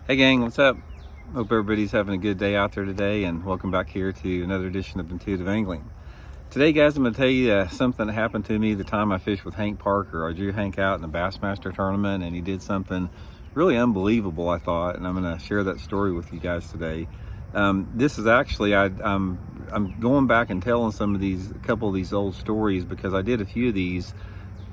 Hey gang, what's up? Hope everybody's having a good day out there today, and welcome back here to another edition of Intuitive Angling. Today guys, I'm going to tell you something that happened to me the time I fished with Hank Parker. I drew Hank out in a Bassmaster tournament and he did something really unbelievable, I thought, and I'm going to share that story with you guys today. This is actually, I'm going back and telling a couple of these old stories because I did a few of these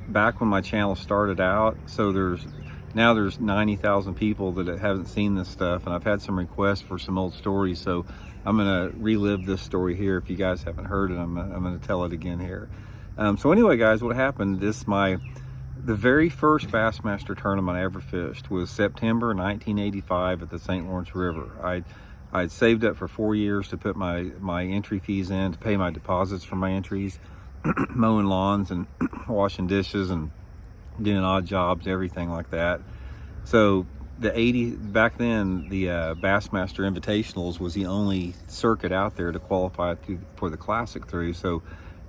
back when my channel started out. So there's 90,000 people that haven't seen this stuff, and I've had some requests for some old stories, so I'm gonna relive this story here. If you guys haven't heard it, I'm gonna tell it again here. So anyway guys, what happened, the very first Bassmaster tournament I ever fished was September 1985 at the St. Lawrence River. I'd saved up for 4 years to put my entry fees in, to pay my deposits for my entries, mowing lawns and washing dishes and doing odd jobs, everything like that. So back then, the Bassmaster Invitationals was the only circuit out there to qualify for the Classic through. So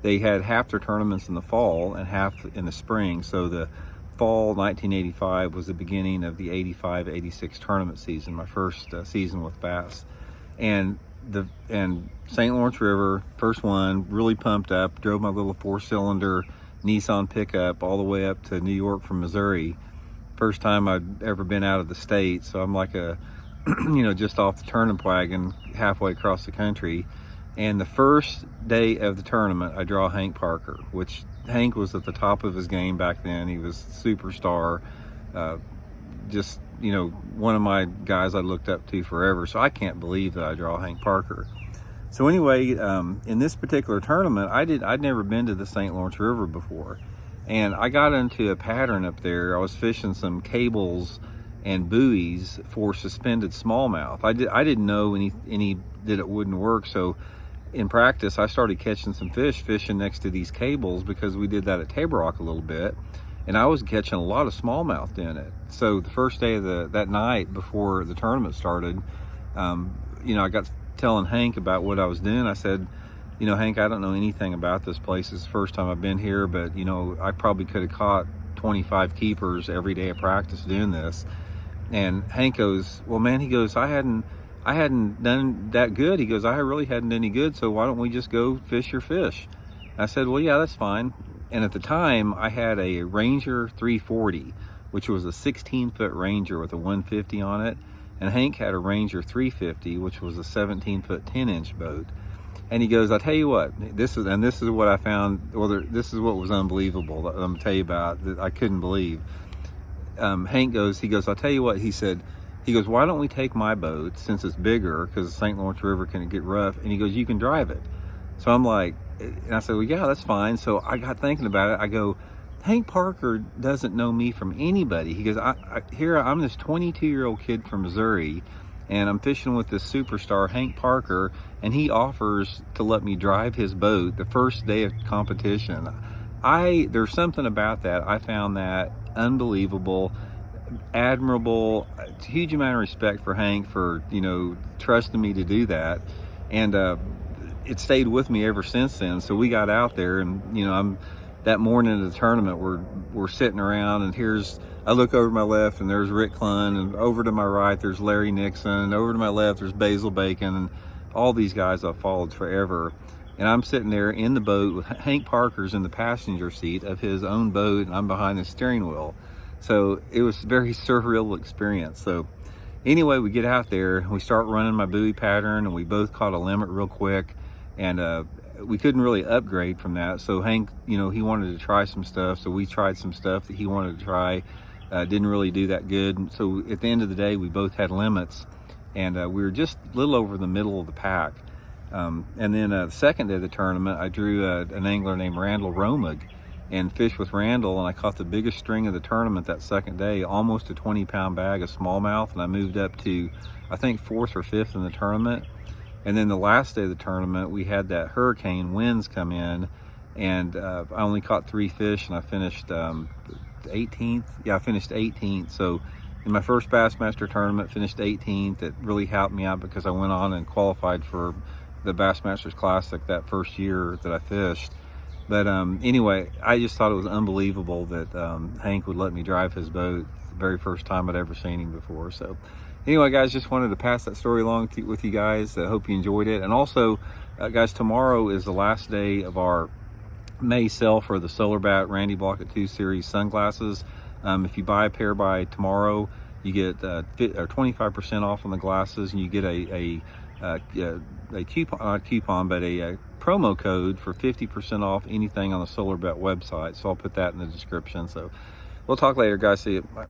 they had half their tournaments in the fall and half in the spring. So the fall 1985 was the beginning of the 85-86 tournament season, my first season with bass. And St. Lawrence River, first one, really pumped up, drove my little 4-cylinder Nissan pickup all the way up to New York from Missouri. First time I'd ever been out of the state, so I'm like just off the turnip wagon halfway across the country. And the first day of the tournament, I draw Hank Parker, which Hank was at the top of his game back then. He was superstar, one of my guys I looked up to forever. So I can't believe that I draw Hank Parker. So anyway, in this particular tournament, I'd never been to the St. Lawrence River before. And I got into a pattern up there. I was fishing some cables and buoys for suspended smallmouth. I didn't know any that it wouldn't work. So in practice, I started catching some fish fishing next to these cables because we did that at Table Rock a little bit. And I was catching a lot of smallmouth doing it. So the first day of that night before the tournament started, I got telling Hank about what I was doing. I said, Hank, I don't know anything about this place. It's the first time I've been here, but I probably could have caught 25 keepers every day of practice doing this. And Hank goes, well, man, he goes, I hadn't done that good. He goes, I really hadn't done any good, so why don't we just go fish your fish? I said, well, yeah, that's fine. And at the time, I had a Ranger 340, which was a 16-foot Ranger with a 150 on it. And Hank had a Ranger 350, which was a 17-foot 10-inch boat. And he goes, I'll tell you what, this is what I found, this is what was unbelievable that I'm gonna tell you about, that I couldn't believe. Hank goes, I'll tell you what, he goes, why don't we take my boat, since it's bigger, because the St. Lawrence River can get rough, and he goes, you can drive it. So I'm like, and I said, well, yeah, that's fine. So I got thinking about it. I go, Hank Parker doesn't know me from anybody. He goes, I'm this 22-year-old kid from Missouri, and I'm fishing with this superstar, Hank Parker, and he offers to let me drive his boat the first day of competition. There's something about that. I found that unbelievable, admirable, a huge amount of respect for Hank for, trusting me to do that. And it stayed with me ever since then. So we got out there, and, that morning of the tournament, we're sitting around, and I look over to my left and there's Rick Clunn, and over to my right there's Larry Nixon, and over to my left there's Basil Bacon, and all these guys I've followed forever. And I'm sitting there in the boat with Hank Parker's in the passenger seat of his own boat, and I'm behind the steering wheel. So it was a very surreal experience. So anyway, we get out there, we start running my buoy pattern, and we both caught a limit real quick, and we couldn't really upgrade from that. So Hank, he wanted to try some stuff, so we tried some stuff that he wanted to try. Didn't really do that good. So at the end of the day, we both had limits, and we were just a little over the middle of the pack. And then the second day of the tournament, I drew an angler named Randall Romig and fished with Randall, and I caught the biggest string of the tournament that second day, almost a 20-pound bag of smallmouth, and I moved up to, I think, 4th or 5th in the tournament. And then the last day of the tournament, we had that hurricane winds come in, and I only caught 3 fish, and I finished 18th. Yeah, I finished 18th. So in my first Bassmaster tournament, finished 18th. It really helped me out because I went on and qualified for the Bassmasters Classic that first year that I fished. But anyway, I just thought it was unbelievable that Hank would let me drive his boat the very first time I'd ever seen him before. So Anyway, guys, just wanted to pass that story along with you guys. I hope you enjoyed it. And also, guys, tomorrow is the last day of our May sale for the Solar Bat Randy Blockett 2 Series sunglasses. If you buy a pair by tomorrow, you get 25% off on the glasses, and you get a coupon, not a coupon, but a promo code for 50% off anything on the Solar Bat website. So I'll put that in the description. So we'll talk later, guys. See you. Bye.